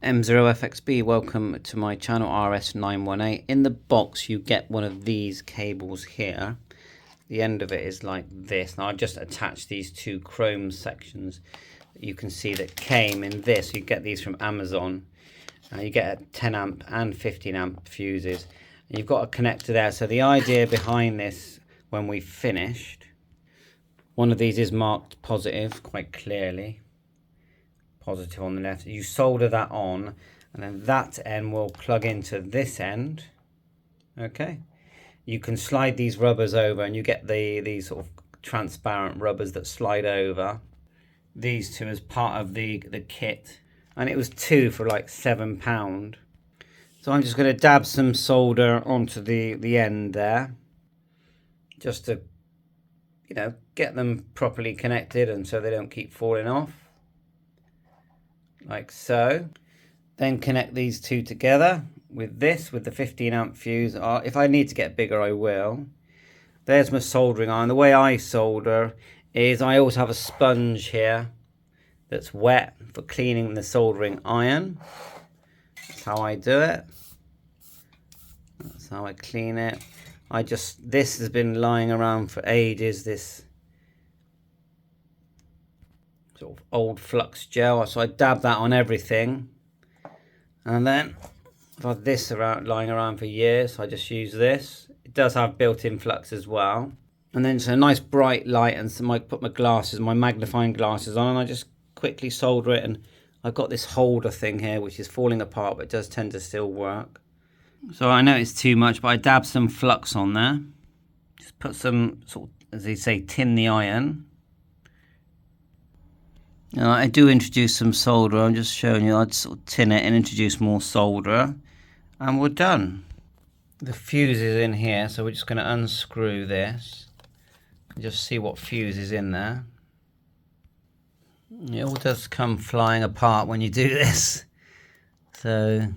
M0FXB, welcome to my channel RS-918. In the box you get one of these cables here. The end of it is like this. Now I've just attached these two chrome sections that you can see that came in this. You get these from Amazon. You get a 10 amp and 15 amp fuses. And you've got a connector there. So the idea behind this, when we've finished, one of these is marked positive quite clearly. Positive on the left. You solder that on, and then that end will plug into this end. Okay, you can slide these rubbers over and you get these sort of transparent rubbers that slide over. These two as part of the kit, and it was 2 for like £7. So I'm just going to dab some solder onto the end there, just to, you know, get them properly connected and so they don't keep falling off. Like so. Then connect these two together with the 15 amp fuse. If I need to get bigger, I will. There's my soldering iron. The way I solder is I always have a sponge here that's wet for cleaning the soldering iron. That's how I do it. That's how I clean it. This has been lying around for ages, this sort of old flux gel, so I dab that on everything. And then I've had this lying around for years, so I just use this. It does have built-in flux as well. And then it's a nice bright light, and so I put my magnifying glasses on, and I just quickly solder it. And I've got this holder thing here which is falling apart, but it does tend to still work. So I know it's too much, but I dab some flux on there. Just put some sort of, as they say, tin the iron. I do introduce some solder. I'm just showing you. I'd sort of tin it and introduce more solder, and we're done. The fuse is in here, so we're just going to unscrew this and just see what fuse is in there. It all does come flying apart when you do this. So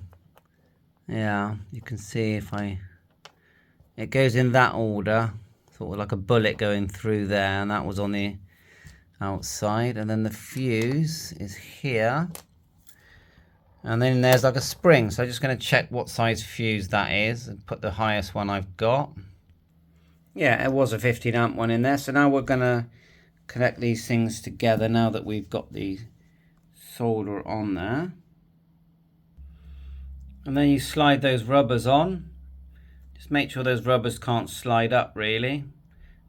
yeah, you can see it goes in that order, sort of like a bullet going through there, and that was on the outside. And then the fuse is here, and then there's like a spring. So I'm just going to check what size fuse that is and put the highest one I've got. Yeah, it was a 15 amp one in there. So now we're going to connect these things together now that we've got the solder on there. And then you slide those rubbers on. Just make sure those rubbers can't slide up really,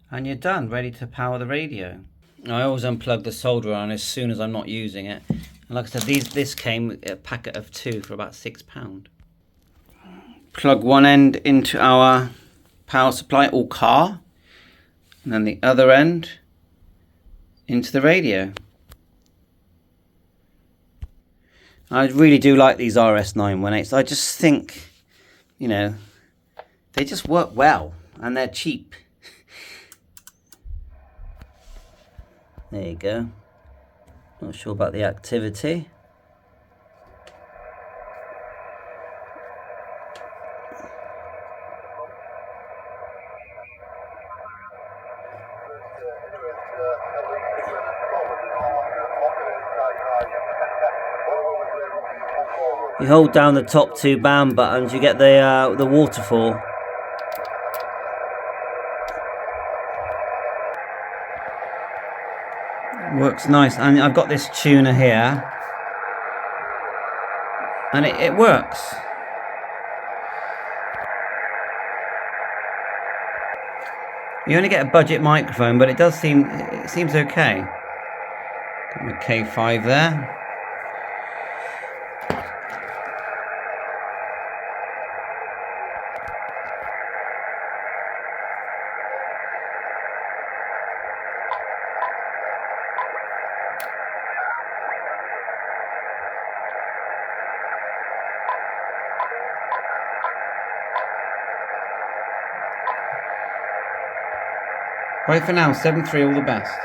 and you're done, ready to power the radio. I always unplug the solder iron as soon as I'm not using it. And like I said, this came with a packet of 2 for about £6. Plug one end into our power supply or car, and then the other end into the radio. I really do like these RS-918s. I just think, you know, they just work well and they're cheap. There you go. Not sure about the activity. You hold down the top 2 band buttons, you get the waterfall. Works nice, and I've got this tuner here, and it works. You only get a budget microphone, but it seems okay. Got my K5 there. Bye for now, 7-3, all the best.